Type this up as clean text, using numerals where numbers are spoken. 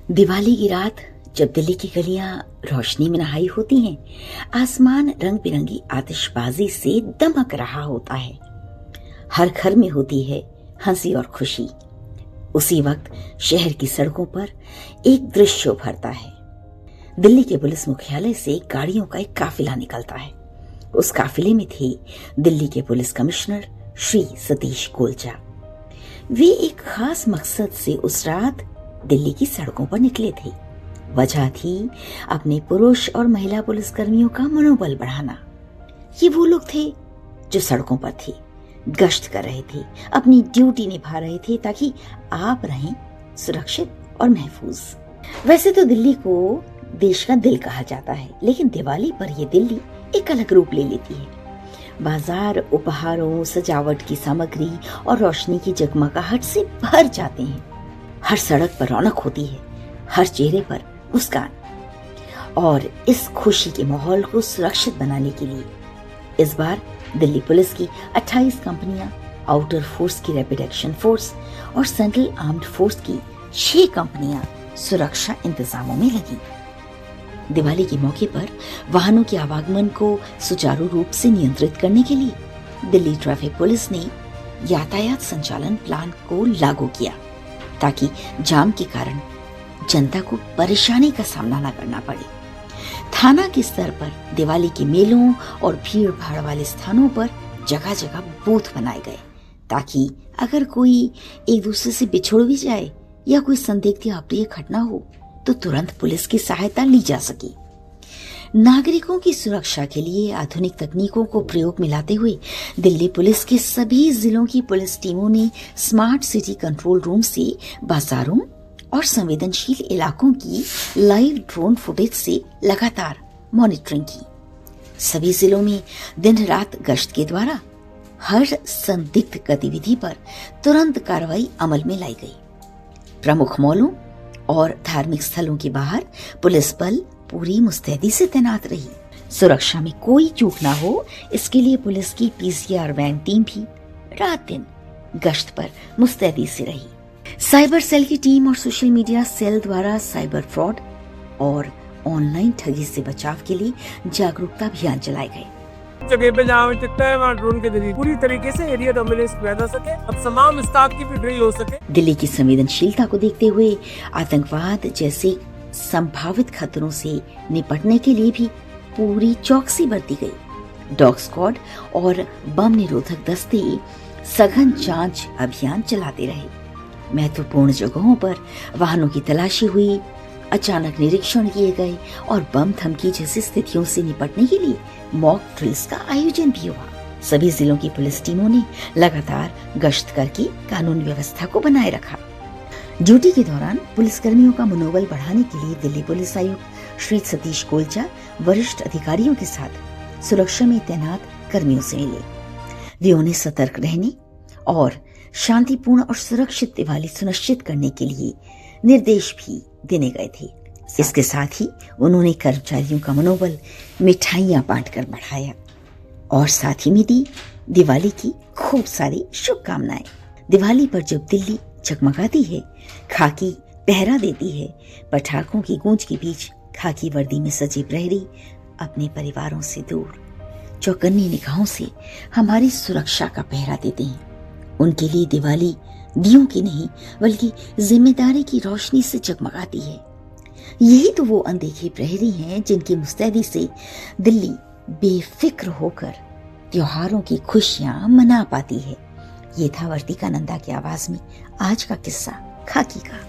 दिवाली की रात जब दिल्ली की गलियां रोशनी में नहाई होती हैं, आसमान रंग बिरंगी आतिशबाजी से दमक रहा होता है। हर घर में होती है हंसी और खुशी। उसी वक्त शहर की सड़कों पर एक दृश्य उभरता है। दिल्ली के पुलिस मुख्यालय से गाड़ियों का एक काफिला निकलता है। उस काफिले में थे दिल्ली के पुलिस कमिश्नर श्री सतीश गोलचा। वे एक खास मकसद से उस रात दिल्ली की सड़कों पर निकले थे। वजह थी अपने पुरुष और महिला पुलिसकर्मियों का मनोबल बढ़ाना। ये वो लोग थे जो सड़कों पर थे, गश्त कर रहे थे, अपनी ड्यूटी निभा रहे थे ताकि आप रहें सुरक्षित और महफूज। वैसे तो दिल्ली को देश का दिल कहा जाता है, लेकिन दिवाली पर यह दिल्ली एक अलग रूप ले लेती है। बाजार उपहारों, सजावट की सामग्री और रोशनी की जगमगाहट से भर जाते हैं। हर सड़क पर रौनक होती है, हर चेहरे पर मुस्कान। और इस खुशी के माहौल को सुरक्षित बनाने के लिए इस बार दिल्ली पुलिस की 28 कंपनियां, आउटर फोर्स की रैपिड एक्शन फोर्स और सेंट्रल आर्म्ड फोर्स की 6 कंपनियां सुरक्षा इंतजामों में लगी। दिवाली के मौके पर वाहनों के आवागमन को सुचारू रूप से नियंत्रित करने के लिए दिल्ली ट्रैफिक पुलिस ने यातायात संचालन प्लान को लागू किया, ताकि जाम के कारण जनता को परेशानी का सामना न करना पड़े। थाना के स्तर पर दिवाली के मेलों और भीड़ भाड़ वाले स्थानों पर जगह जगह बूथ बनाए गए, ताकि अगर कोई एक दूसरे से बिछुड़ भी जाए या कोई संदिग्ध या अप्रिय घटना हो तो तुरंत पुलिस की सहायता ली जा सके। नागरिकों की सुरक्षा के लिए आधुनिक तकनीकों को प्रयोग में लाते हुए दिल्ली पुलिस के सभी जिलों की पुलिस टीमों ने स्मार्ट सिटी कंट्रोल रूम से बाजारों और संवेदनशील इलाकों की लाइव ड्रोन फुटेज से लगातार मॉनिटरिंग की। सभी जिलों में दिन रात गश्त के द्वारा हर संदिग्ध गतिविधि पर तुरंत कार्रवाई अमल में लाई गई। प्रमुख मॉलों और धार्मिक स्थलों के बाहर पुलिस बल पूरी मुस्तैदी से तैनात रही। सुरक्षा में कोई चूक ना हो, इसके लिए पुलिस की पीसीआर वैन टीम भी रात दिन गश्त पर मुस्तैदी से रही। साइबर सेल की टीम और सोशल मीडिया सेल द्वारा साइबर फ्रॉड और ऑनलाइन ठगी से बचाव के लिए जागरूकता अभियान चलाए गए। जगह पे जहाँ हमें दिखता है वहाँ ड्रोन के जरिए पूरी तरीके से एरिया डोमिनेंस किया जा सके, अब तमाम स्टाफ की फिक्री हो सके। दिल्ली की संवेदनशीलता को देखते हुए आतंकवाद जैसे संभावित खतरों से निपटने के लिए भी पूरी चौकसी बरती गई। डॉग स्क्वाड और बम निरोधक दस्ते सघन जांच अभियान चलाते रहे। महत्वपूर्ण जगहों पर वाहनों की तलाशी हुई, अचानक निरीक्षण किए गए और बम धमकी जैसी स्थितियों से निपटने के लिए मॉक ड्रिल्स का आयोजन भी हुआ। सभी जिलों की पुलिस टीमों ने लगातार गश्त करके कानून व्यवस्था को बनाए रखा। ड्यूटी के दौरान पुलिसकर्मियों का मनोबल बढ़ाने के लिए दिल्ली पुलिस आयुक्त श्री सतीश गोलचा वरिष्ठ अधिकारियों के साथ सुरक्षा में तैनात कर्मियों से मिले। वे उन्हें सतर्क रहने और शांतिपूर्ण और सुरक्षित दिवाली सुनिश्चित करने के लिए निर्देश भी देने गए थे। इसके साथ ही उन्होंने कर्मचारियों का मनोबल मिठाइयां बांटकर बढ़ाया और साथ ही में दी दिवाली की खूब सारी शुभकामनाएं। दिवाली पर जब दिल्ली जगमगाती है, खाकी पहरा देती है, पटाखों की गूंज के बीच खाकी वर्दी में सजे प्रहरी अपने परिवारों से दूर चौकन्नी निगाहों से हमारी सुरक्षा का पहरा देते हैं। उनके लिए दिवाली दियों की नहीं बल्कि जिम्मेदारी की रोशनी से जगमगाती है। यही तो वो अनदेखे प्रहरी हैं जिनकी मुस्तैदी से दिल्ली बेफिक्र होकर त्योहारों की खुशियां मना पाती है। ये था वर्तिका नंदा की आवाज में आज का किस्सा खाकी का।